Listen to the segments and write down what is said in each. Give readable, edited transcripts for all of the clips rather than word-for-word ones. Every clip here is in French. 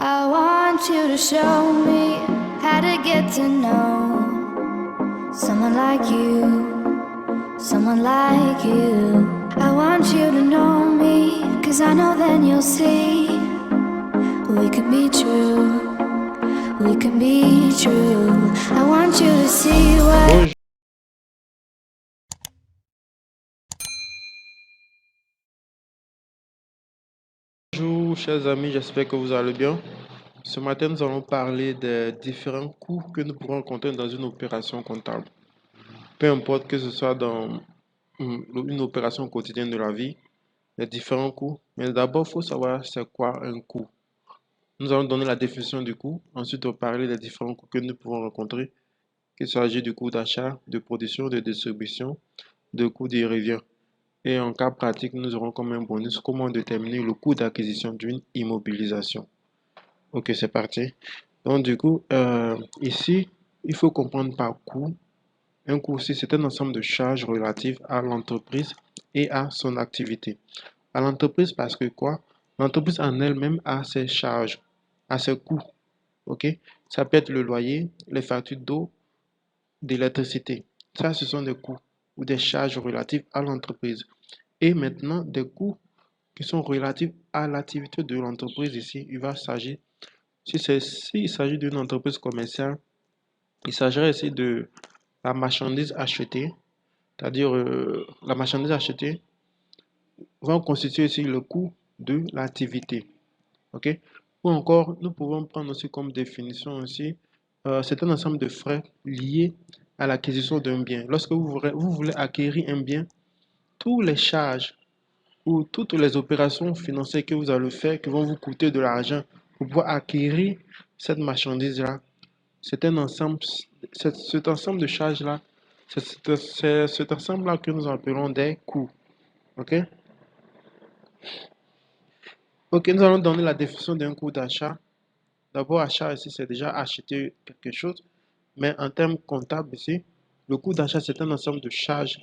I want you to show me how to get to know someone like you, someone like you. I want you to know me, 'cause I know then you'll see we could be true, we can be true. I want you to see what. Bonjour chers amis, j'espère que vous allez bien. Ce matin, nous allons parler des différents coûts que nous pourrons rencontrer dans une opération comptable. Peu importe que ce soit dans une opération quotidienne de la vie, les différents coûts. Mais d'abord, il faut savoir c'est quoi un coût. Nous allons donner la définition du coût, ensuite on va parler des différents coûts que nous pouvons rencontrer, qu'il s'agit du coût d'achat, de production, de distribution, de coût de revient. Et en cas pratique, nous aurons comme un bonus comment déterminer le coût d'acquisition d'une immobilisation. Ok, c'est parti. Donc, du coup, ici, il faut comprendre par coût. Un coût aussi, c'est un ensemble de charges relatives à l'entreprise et à son activité. À l'entreprise, parce que quoi? L'entreprise en elle-même a ses charges, a ses coûts. Ok? Ça peut être le loyer, les factures d'eau, d'électricité. Ça, ce sont des coûts ou des charges relatives à l'entreprise. Et maintenant, des coûts qui sont relatifs à l'activité de l'entreprise ici, il va s'agir s'il s'agit d'une entreprise commerciale, il s'agirait ici de la marchandise achetée, c'est-à-dire la marchandise achetée va constituer ici le coût de l'activité. Ok? Ou encore, nous pouvons prendre aussi comme définition aussi, c'est un ensemble de frais liés à l'acquisition d'un bien. Lorsque vous voulez acquérir un bien, tous les charges ou toutes les opérations financières que vous allez faire qui vont vous coûter de l'argent pour pouvoir acquérir cette marchandise-là, c'est un ensemble, cet ensemble de charges-là, c'est cet ensemble-là que nous appelons des coûts. OK? OK, nous allons donner la définition d'un coût d'achat. D'abord, achat ici, c'est déjà acheter quelque chose. Mais en termes comptables ici, le coût d'achat, c'est un ensemble de charges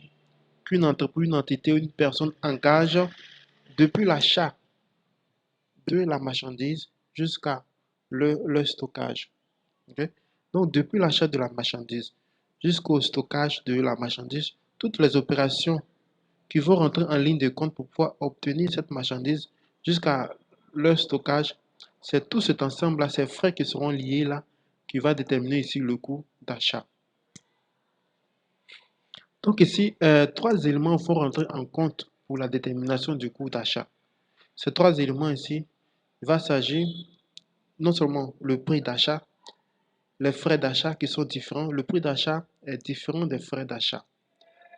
qu'une entreprise, une entité ou une personne engage depuis l'achat de la marchandise jusqu'à le stockage. Okay? Donc, depuis l'achat de la marchandise jusqu'au stockage de la marchandise, toutes les opérations qui vont rentrer en ligne de compte pour pouvoir obtenir cette marchandise jusqu'à leur stockage, c'est tout cet ensemble-là, ces frais qui seront liés là, qui va déterminer ici le coût d'achat. Donc ici, trois éléments vont rentrer en compte pour la détermination du coût d'achat. Ces trois éléments ici, il va s'agir non seulement le prix d'achat, les frais d'achat qui sont différents. Le prix d'achat est différent des frais d'achat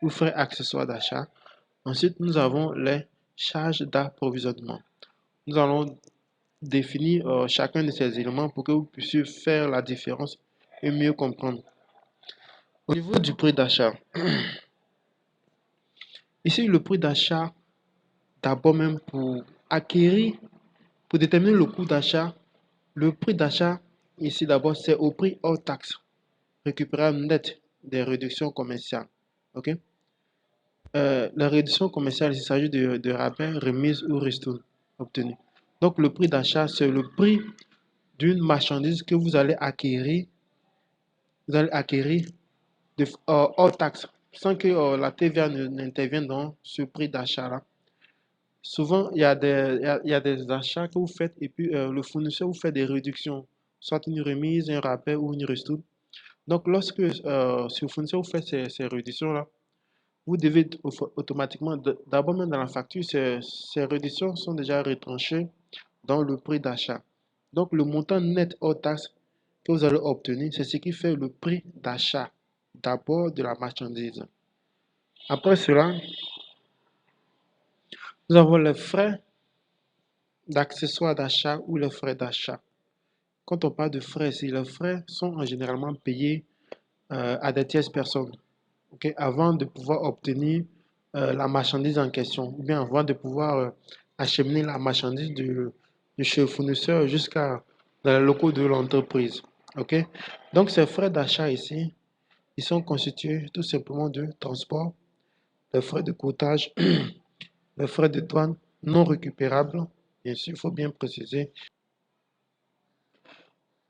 ou frais accessoires d'achat. Ensuite, nous avons les charges d'approvisionnement. Nous allons définir chacun de ces éléments pour que vous puissiez faire la différence et mieux comprendre. Au niveau du prix d'achat, ici le prix d'achat, d'abord même pour acquérir, pour déterminer le coût d'achat, le prix d'achat ici d'abord c'est au prix hors taxe, récupérable net des réductions commerciales. Ok? La réduction commerciale, il s'agit de rabais, remises ou ristournes obtenus. Donc, le prix d'achat, c'est le prix d'une marchandise que vous allez acquérir hors taxe, sans que la TVA n'intervienne dans ce prix d'achat-là. Souvent, il y a des achats que vous faites et puis le fournisseur vous fait des réductions, soit une remise, un rappel ou une ristourne. Donc, lorsque ce fournisseur vous fait ces réductions-là, vous devez automatiquement, d'abord même dans la facture, ces réductions sont déjà retranchées dans le prix d'achat. Donc le montant net hors taxe que vous allez obtenir, c'est ce qui fait le prix d'achat d'abord de la marchandise. Après cela, nous avons les frais d'accessoires d'achat ou les frais d'achat. Quand on parle de frais ici, les frais sont généralement payés à des tierces personnes, ok, avant de pouvoir obtenir la marchandise en question, ou bien avant de pouvoir acheminer la marchandise de chez le fournisseur jusqu'à dans les locaux de l'entreprise. Ok? Donc ces frais d'achat ici, ils sont constitués tout simplement de transport, les frais de courtage, les frais de douane non récupérables, bien sûr, il faut bien préciser,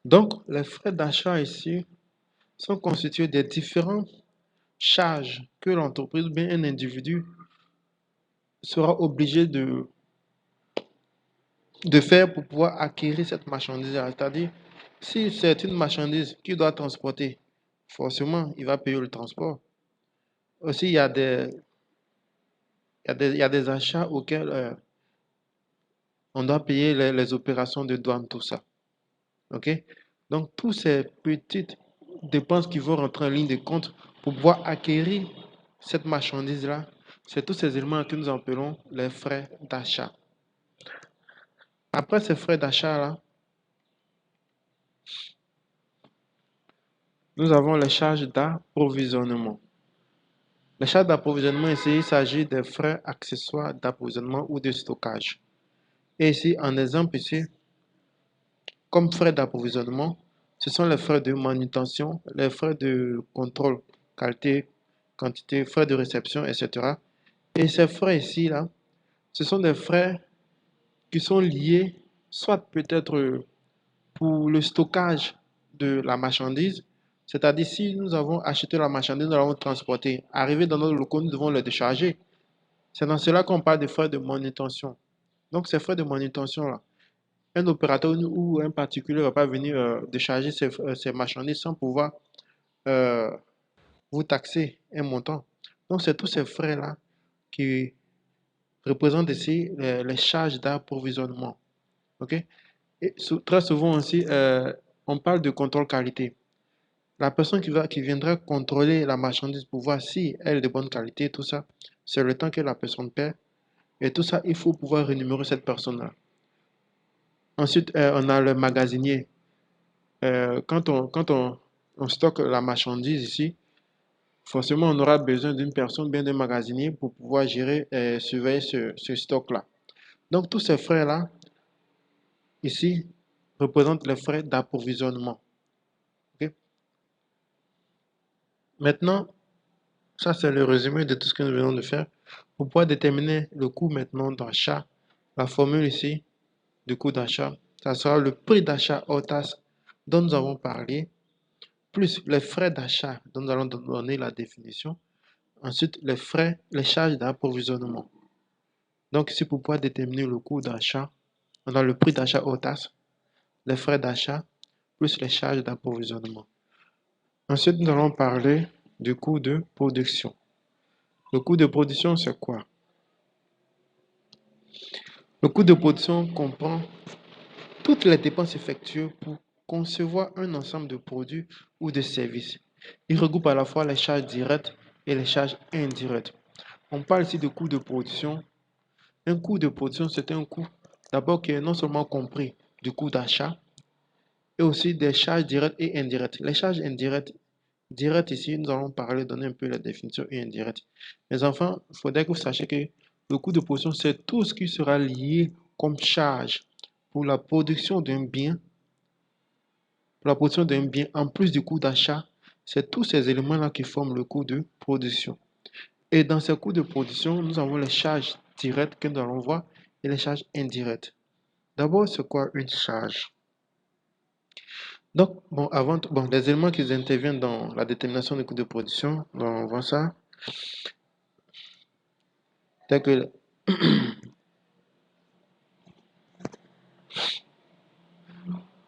Donc, les frais d'achat ici sont constitués des différentes charges que l'entreprise ou bien un individu sera obligé de faire pour pouvoir acquérir cette marchandise-là. C'est-à-dire, si c'est une marchandise qu'il doit transporter, forcément, il va payer le transport. Aussi, il y a des achats auxquels on doit payer les opérations de douane, tout ça. OK? Donc, toutes ces petites dépenses qui vont rentrer en ligne de compte pour pouvoir acquérir cette marchandise-là, c'est tous ces éléments que nous appelons les frais d'achat. Après ces frais d'achat-là, nous avons les charges d'approvisionnement. Les charges d'approvisionnement, ici, il s'agit des frais accessoires d'approvisionnement ou de stockage. Et ici, en exemple, ici, comme frais d'approvisionnement, ce sont les frais de manutention, les frais de contrôle, qualité, quantité, frais de réception, etc. Et ces frais ici, là, ce sont des frais qui sont liés soit peut-être pour le stockage de la marchandise, c'est-à-dire si nous avons acheté la marchandise, nous l'avons transportée, arrivé dans notre locaux, nous devons le décharger. C'est dans cela qu'on parle de frais de manutention. Donc ces frais de manutention-là, un opérateur ou un particulier ne va pas venir décharger ces marchandises sans pouvoir euh, vous taxer un montant. Donc c'est tous ces frais-là qui représentent ici les charges d'approvisionnement. OK? Et très souvent aussi, on parle de contrôle qualité. La personne qui viendra contrôler la marchandise pour voir si elle est de bonne qualité, tout ça, c'est le temps que la personne perd. Et tout ça, il faut pouvoir rémunérer cette personne-là. Ensuite, on a le magasinier. Quand on stocke la marchandise ici, forcément, on aura besoin d'une personne, bien d'un magasinier, pour pouvoir gérer et surveiller ce stock-là. Donc, tous ces frais-là, ici, représentent les frais d'approvisionnement. Ok. Maintenant, ça, c'est le résumé de tout ce que nous venons de faire. Pour pouvoir déterminer le coût maintenant d'achat, la formule ici du coût d'achat, ça sera le prix d'achat hors taxe dont nous avons parlé, plus les frais d'achat dont nous allons donner la définition. Ensuite, les frais, les charges d'approvisionnement. Donc ici, pour pouvoir déterminer le coût d'achat, on a le prix d'achat hors taxe, les frais d'achat, plus les charges d'approvisionnement. Ensuite, nous allons parler du coût de production. Le coût de production, c'est quoi? Le coût de production comprend toutes les dépenses effectuées pour concevoir un ensemble de produits ou de services. Il regroupe à la fois les charges directes et les charges indirectes. On parle ici de coût de production. Un coût de production, c'est un coût d'abord qui est non seulement compris du coût d'achat, et aussi des charges directes et indirectes. Les charges indirectes, directes ici, nous allons parler, donner un peu la définition et indirecte. Mes enfants, il faudrait que vous sachiez que le coût de production, c'est tout ce qui sera lié comme charge pour la production d'un bien. Pour la production d'un bien, en plus du coût d'achat, c'est tous ces éléments-là qui forment le coût de production. Et dans ces coûts de production, nous avons les charges directes que nous allons voir et les charges indirectes. D'abord, c'est quoi une charge? Donc, bon, les éléments qui interviennent dans la détermination des coûts de production, donc on voit ça. Tel que,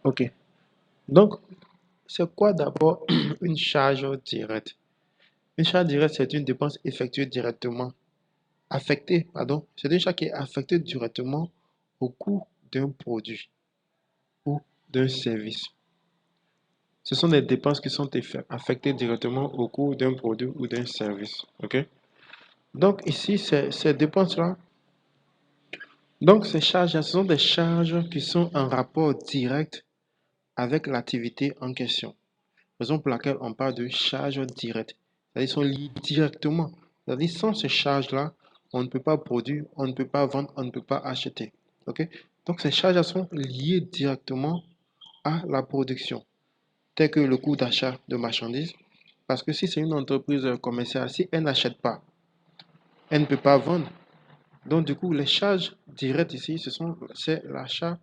ok. Donc, c'est quoi d'abord une charge directe? Une charge directe, c'est une dépense effectuée directement, affectée, pardon, c'est une charge qui est affectée directement au coût d'un produit ou d'un service. Ce sont des dépenses qui sont affectées directement au coût d'un produit ou d'un service. Ok? Donc ici, ces dépenses-là, donc ces charges, ce sont des charges qui sont en rapport direct avec l'activité en question. Raison pour laquelle on parle de charges directes. C'est-à-dire sont liées directement. C'est-à-dire sans ces charges-là, on ne peut pas produire, on ne peut pas vendre, on ne peut pas acheter. Ok? Donc ces charges sont liées directement à la production, tel que le coût d'achat de marchandises. Parce que si c'est une entreprise commerciale, si elle n'achète pas, elle ne peut pas vendre. Donc, du coup, les charges directes ici, c'est l'achat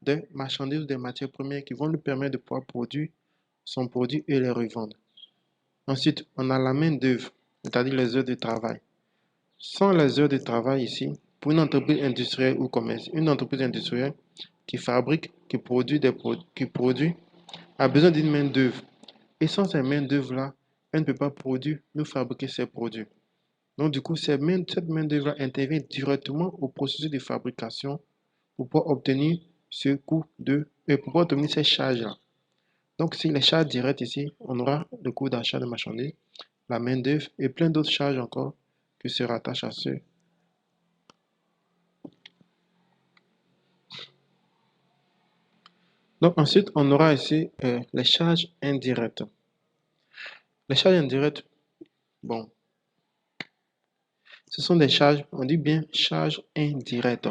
des marchandises ou des matières premières qui vont lui permettre de pouvoir produire son produit et les revendre. Ensuite, on a la main-d'œuvre, c'est-à-dire les heures de travail. Sans les heures de travail ici, pour une entreprise industrielle ou commerce, une entreprise industrielle qui fabrique, qui produit, a besoin d'une main-d'œuvre. Et sans ces main-d'œuvre-là, elle ne peut pas produire ni fabriquer ses produits. Donc, du coup, cette main-d'œuvre intervient directement au processus de fabrication pour pouvoir obtenir ce coût pour pouvoir obtenir ces charges-là. Donc, si les charges directes ici, on aura le coût d'achat de marchandises, la main-d'œuvre et plein d'autres charges encore qui se rattachent à ce. Donc, ensuite, on aura ici les charges indirectes. Les charges indirectes, bon, ce sont des charges, on dit bien charges indirectes.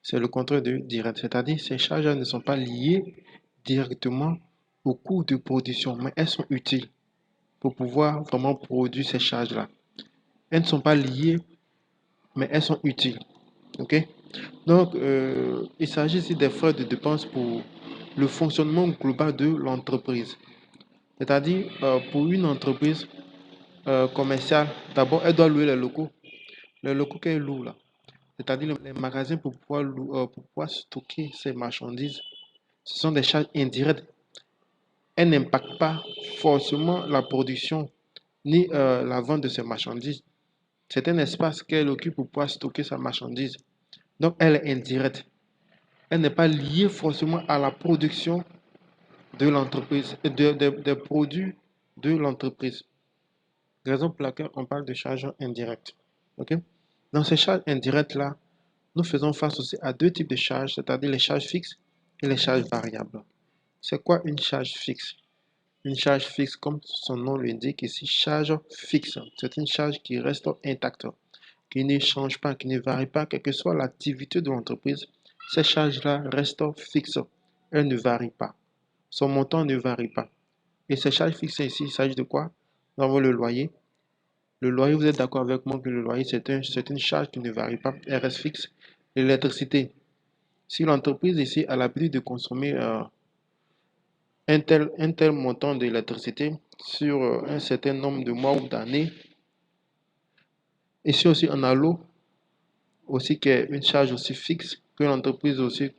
C'est le contraire de direct, c'est-à-dire ces charges ne sont pas liées directement au coût de production, mais elles sont utiles pour pouvoir vraiment produire ces charges-là. Elles ne sont pas liées, mais elles sont utiles. OK? Donc, il s'agit ici des frais de dépenses pour le fonctionnement global de l'entreprise. C'est-à-dire, pour une entreprise commerciale, d'abord, elle doit louer les locaux. Les locaux qu'elle loue là. C'est-à-dire les magasins pour pouvoir stocker ces marchandises. Ce sont des charges indirectes. Elles n'impactent pas forcément la production ni la vente de ces marchandises. C'est un espace qu'elle occupe pour pouvoir stocker sa marchandise. Donc, elle est indirecte. Elle n'est pas liée forcément à la production de l'entreprise, des produits de l'entreprise. Raison pour laquelle on parle de charges indirectes. OK? Dans ces charges indirectes-là, nous faisons face aussi à deux types de charges, c'est-à-dire les charges fixes et les charges variables. C'est quoi une charge fixe? Une charge fixe, comme son nom l'indique ici, charge fixe. C'est une charge qui reste intacte, qui ne change pas, qui ne varie pas, quelle que soit l'activité de l'entreprise. Ces charges-là restent fixes. Elles ne varient pas. Son montant ne varie pas. Et ces charges fixes ici, il s'agit de quoi? Nous avons le loyer. Le loyer, vous êtes d'accord avec moi que le loyer, c'est une charge qui ne varie pas, elle reste fixe. L'électricité. Si l'entreprise ici a l'habitude de consommer un tel montant d'électricité sur un certain nombre de mois ou d'années, ici aussi on a l'eau, aussi qui est une charge aussi fixe que l'entreprise aussi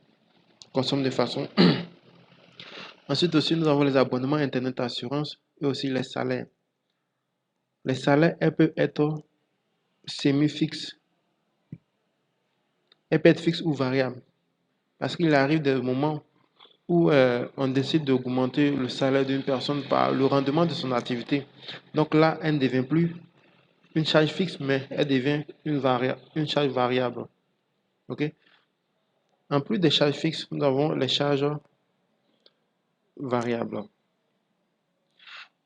consomme de façon. Ensuite aussi, nous avons les abonnements Internet Assurance et aussi les salaires. Les salaires, elles peuvent être semi-fixes. Elles peuvent être fixes ou variables. Parce qu'il arrive des moments où on décide d'augmenter le salaire d'une personne par le rendement de son activité. Donc là, elle ne devient plus une charge fixe, mais elle devient une charge variable. OK? En plus des charges fixes, nous avons les charges variables.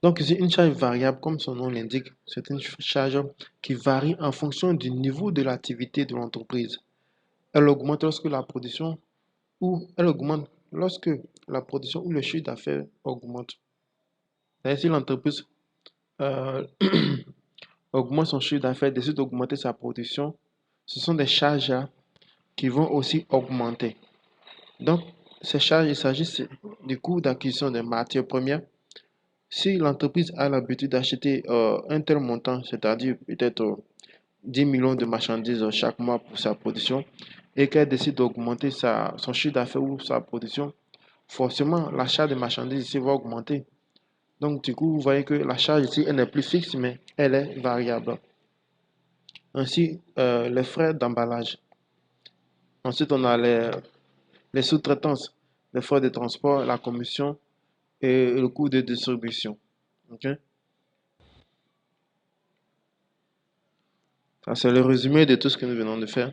Donc ici, une charge variable, comme son nom l'indique, c'est une charge qui varie en fonction du niveau de l'activité de l'entreprise. Elle augmente lorsque la production ou elle augmente lorsque la production ou le chiffre d'affaires augmente. C'est-à-dire si l'entreprise euh, augmente son chiffre d'affaires, décide d'augmenter sa production, ce sont des charges qui vont aussi augmenter. Donc, ces charges, il s'agit du coût d'acquisition des matières premières. Si l'entreprise a l'habitude d'acheter un tel montant, c'est-à-dire peut-être 10 millions de marchandises chaque mois pour sa production, et qu'elle décide d'augmenter son chiffre d'affaires ou sa production, forcément, l'achat de marchandises ici va augmenter. Donc, du coup, vous voyez que la charge ici, elle n'est plus fixe, mais elle est variable. Ainsi, les frais d'emballage. Ensuite, on a les sous-traitances, les frais de transport, la commission et le coût de distribution. OK? Ça, c'est le résumé de tout ce que nous venons de faire.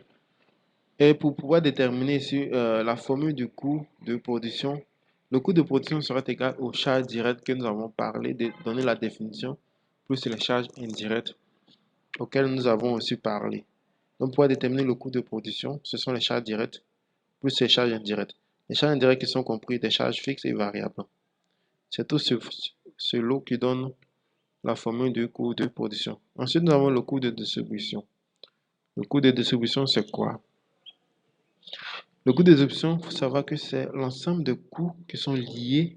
Et pour pouvoir déterminer ici la formule du coût de production, le coût de production sera égal aux charges directes que nous avons parlé, de donner la définition, plus les charges indirectes auxquelles nous avons aussi parlé. Donc, pour pouvoir déterminer le coût de production, ce sont les charges directes plus les charges indirectes. Les charges indirectes qui sont comprises des charges fixes et variables. C'est tout ce lot qui donne la formule du coût de production. Ensuite, nous avons le coût de distribution. Le coût de distribution, c'est quoi? Le coût d'exécution, il faut savoir que c'est l'ensemble de coûts qui sont liés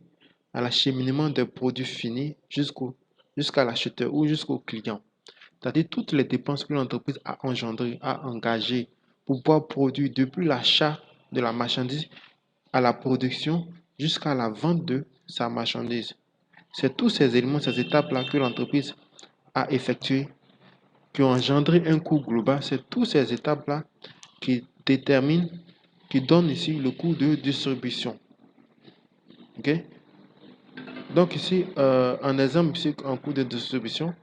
à l'acheminement des produits finis jusqu'à l'acheteur ou jusqu'au client. C'est-à-dire toutes les dépenses que l'entreprise a engendrées, a engagées pour pouvoir produire depuis l'achat de la marchandise à la production jusqu'à la vente de sa marchandise. C'est tous ces éléments, ces étapes-là que l'entreprise a effectuées qui ont engendré un coût global. C'est toutes ces étapes-là qui déterminent, qui donnent ici le coût de distribution. OK? Donc ici, un exemple ici en coût de distribution.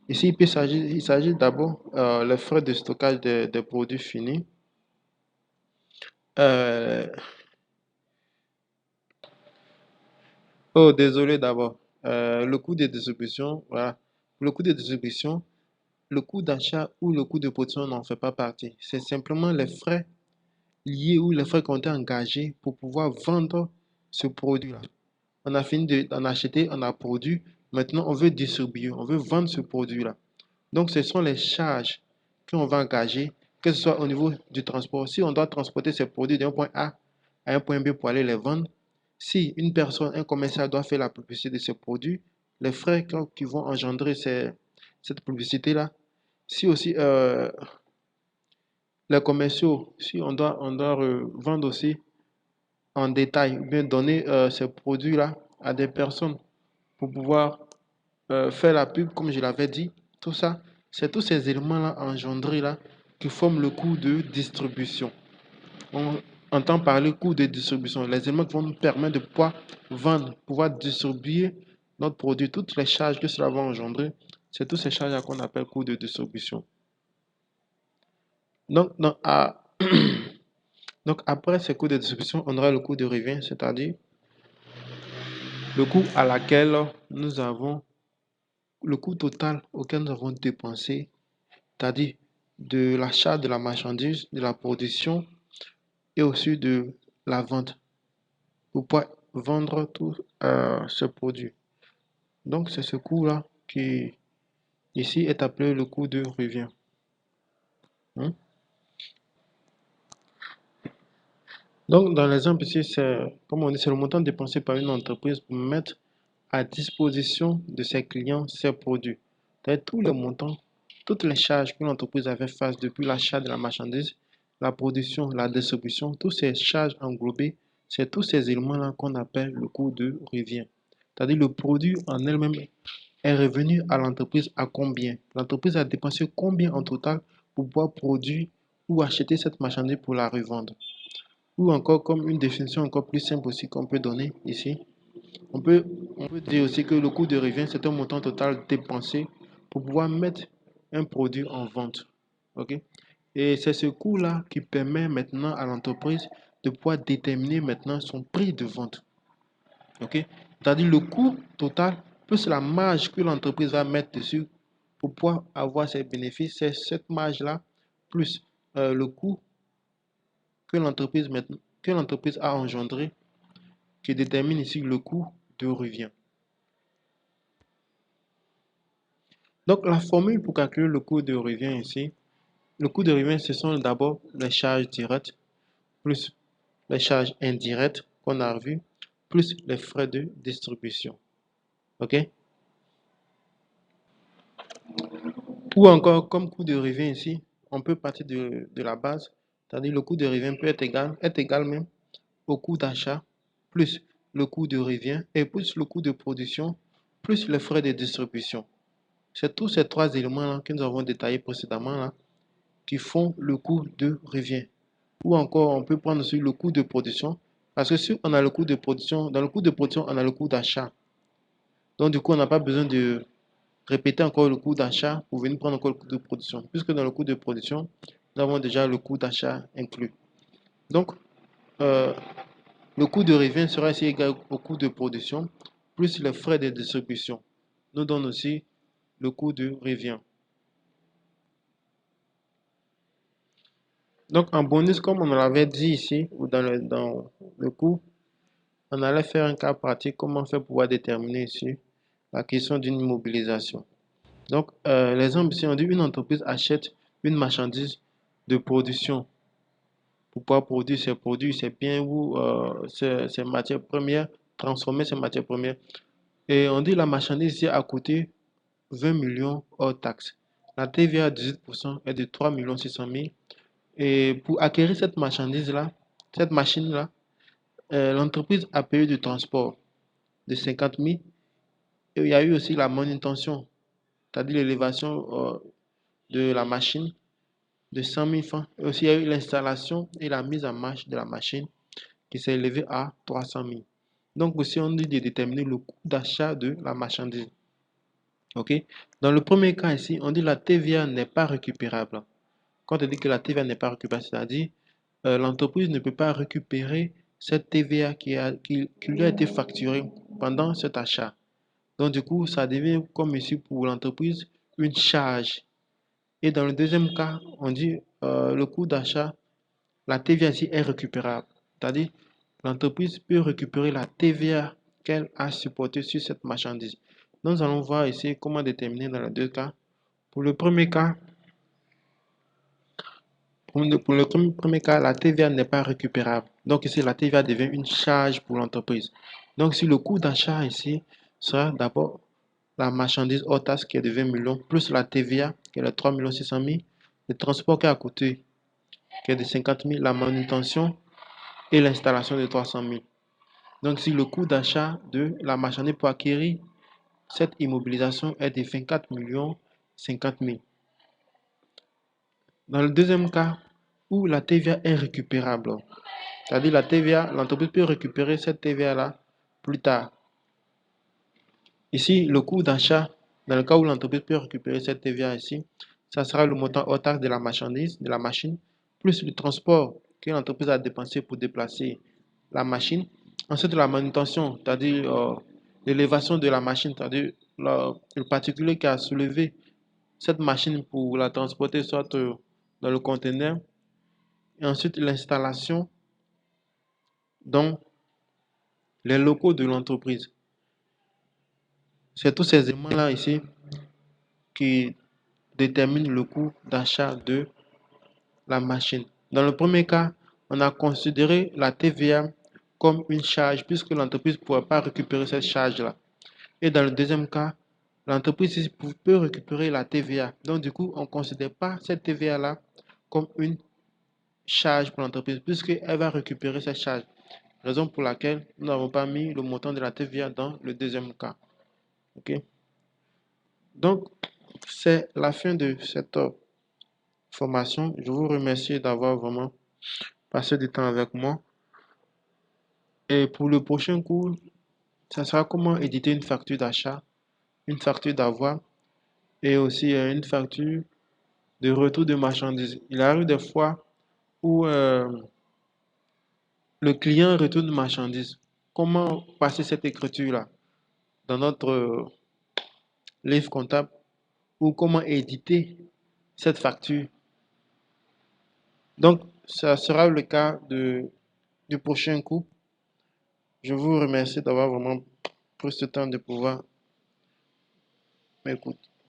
Ici, il s'agit d'abord les frais de stockage des produits finis. Euh, oh, désolé d'abord. Le coût de distribution, voilà. Le coût de distribution, le coût d'achat ou le coût de production n'en fait pas partie. C'est simplement les frais liés ou les frais qui ont été engagés pour pouvoir vendre ce produit-là. On a fini d'en acheter, on a produit. Maintenant, on veut distribuer, on veut vendre ce produit-là. Donc, ce sont les charges qu'on va engager, que ce soit au niveau du transport. Si on doit transporter ces produits d'un point A à un point B pour aller les vendre, si une personne, un commercial doit faire la publicité de ces produits, les frais qui vont engendrer cette publicité-là, si aussi les commerciaux, si on doit vendre aussi en détail, ou bien donner ces produits-là à des personnes pour pouvoir faire la pub, comme je l'avais dit, tout ça, c'est tous ces éléments-là engendrés là qui forment le coût de distribution. On entend parler coût de distribution, les éléments qui vont nous permettre de pouvoir vendre, pouvoir distribuer notre produit, toutes les charges que cela va engendrer, c'est toutes ces charges qu'on appelle coût de distribution. Donc, donc après ces coûts de distribution, on aura le coût de revient, c'est-à-dire le coût à laquelle nous avons le coût total auquel nous avons dépensé, c'est-à-dire de l'achat de la marchandise, de la production et aussi de la vente pour pouvoir vendre tout ce produit. Donc c'est ce coût-là qui ici est appelé le coût de revient. Hein? Donc dans l'exemple ici, c'est comme on dit, c'est le montant dépensé par une entreprise pour mettre à disposition de ses clients ses produits. C'est-à-dire tous les montants, toutes les charges que l'entreprise avait face depuis l'achat de la marchandise, la production, la distribution, toutes ces charges englobées, c'est tous ces éléments-là qu'on appelle le coût de revient. C'est-à-dire le produit en elle-même est revenu à l'entreprise à combien? L'entreprise a dépensé combien en total pour pouvoir produire ou acheter cette marchandise pour la revendre? Ou encore comme une définition encore plus simple aussi qu'on peut donner ici, on peut, on peut dire aussi que le coût de revient, c'est un montant total dépensé pour pouvoir mettre un produit en vente. OK? Et c'est ce coût-là qui permet maintenant à l'entreprise de pouvoir déterminer maintenant son prix de vente. OK? C'est-à-dire le coût total plus la marge que l'entreprise va mettre dessus pour pouvoir avoir ses bénéfices. C'est cette marge-là plus le coût que l'entreprise a engendré qui détermine ici le coût de revient. Donc, la formule pour calculer le coût de revient ici, le coût de revient, ce sont d'abord les charges directes plus les charges indirectes qu'on a vues plus les frais de distribution. OK? Ou encore, comme coût de revient ici, on peut partir de la base, c'est-à-dire le coût de revient peut être égal même au coût d'achat plus le coût de revient et plus le coût de production plus les frais de distribution. C'est tous ces trois éléments-là que nous avons détaillés précédemment là, qui font le coût de revient. Ou encore, on peut prendre aussi le coût de production. Parce que si on a le coût de production, dans le coût de production, on a le coût d'achat. Donc, du coup, on n'a pas besoin de répéter encore le coût d'achat pour venir prendre encore le coût de production. Puisque dans le coût de production, nous avons déjà le coût d'achat inclus. Donc, euh, le coût de revient sera ici égal au coût de production plus les frais de distribution. Nous donne aussi le coût de revient. Donc, en bonus, comme on l'avait dit ici, ou dans le cours, on allait faire un cas pratique, comment faire pour pouvoir déterminer ici la question d'une immobilisation. Donc, l'exemple ici, on dit une entreprise achète une marchandise de production pour pouvoir produire ces produits, ces biens ou ces matières premières, transformer ces matières premières. Et on dit la marchandise ici a coûté 20 millions hors taxes. La TVA à 18% est de 3 600 000. Et pour acquérir cette marchandise-là, cette machine-là, l'entreprise a payé du transport de 50 000. Et il y a eu aussi la manutention, c'est-à-dire l'élévation de la machine de 100 000 francs. Et aussi, il y a eu l'installation et la mise en marche de la machine qui s'est élevée à 300 000. Donc aussi, on dit de déterminer le coût d'achat de la marchandise. OK? Dans le premier cas ici, on dit la TVA n'est pas récupérable. Quand on dit que la TVA n'est pas récupérable, c'est-à-dire l'entreprise ne peut pas récupérer cette TVA qui lui a été facturée pendant cet achat. Donc du coup, ça devient comme ici pour l'entreprise une charge. Et dans le deuxième cas, on dit le coût d'achat, la TVA ici est récupérable. C'est-à-dire l'entreprise peut récupérer la TVA qu'elle a supportée sur cette marchandise. Nous allons voir ici comment déterminer dans les deux cas. Pour le premier cas, premier cas, la TVA n'est pas récupérable. Donc ici, la TVA devient une charge pour l'entreprise. Donc si le coût d'achat ici sera d'abord la marchandise hors taxe qui est de 20 millions, plus la TVA qui est de 3 600 000, le transport qui a coûté qui est de 50 000, la manutention et l'installation de 300 000. Donc si le coût d'achat de la marchandise pour acquérir cette immobilisation est de 24 millions 50 000. Dans le deuxième cas, où la TVA est récupérable, c'est-à-dire la TVA, l'entreprise peut récupérer cette TVA-là plus tard. Ici, le coût d'achat, dans le cas où l'entreprise peut récupérer cette TVA ici, ça sera le montant hors taxe de la marchandise, de la machine, plus le transport que l'entreprise a dépensé pour déplacer la machine. Ensuite, la manutention, c'est-à-dire l'élévation de la machine, c'est-à-dire le particulier qui a soulevé cette machine pour la transporter soit dans le conteneur. Et ensuite, l'installation dans les locaux de l'entreprise. C'est tous ces éléments-là ici qui déterminent le coût d'achat de la machine. Dans le premier cas, on a considéré la TVA comme une charge puisque l'entreprise ne pourrait pas récupérer cette charge-là. Et dans le deuxième cas, l'entreprise peut récupérer la TVA. Donc du coup, on ne considère pas cette TVA-là comme une charge pour l'entreprise puisqu'elle va récupérer cette charge. Raison pour laquelle nous n'avons pas mis le montant de la TVA dans le deuxième cas. OK? Donc, c'est la fin de cette formation. Je vous remercie d'avoir vraiment passé du temps avec moi. Et pour le prochain cours, ça sera comment éditer une facture d'achat, une facture d'avoir et aussi une facture de retour de marchandises. Il arrive des fois où le client retourne une marchandise. Comment passer cette écriture-là dans notre livre comptable ou comment éditer cette facture. Donc, ça sera le cas du prochain cours. Je vous remercie d'avoir vraiment pris ce temps de pouvoir m'écouter.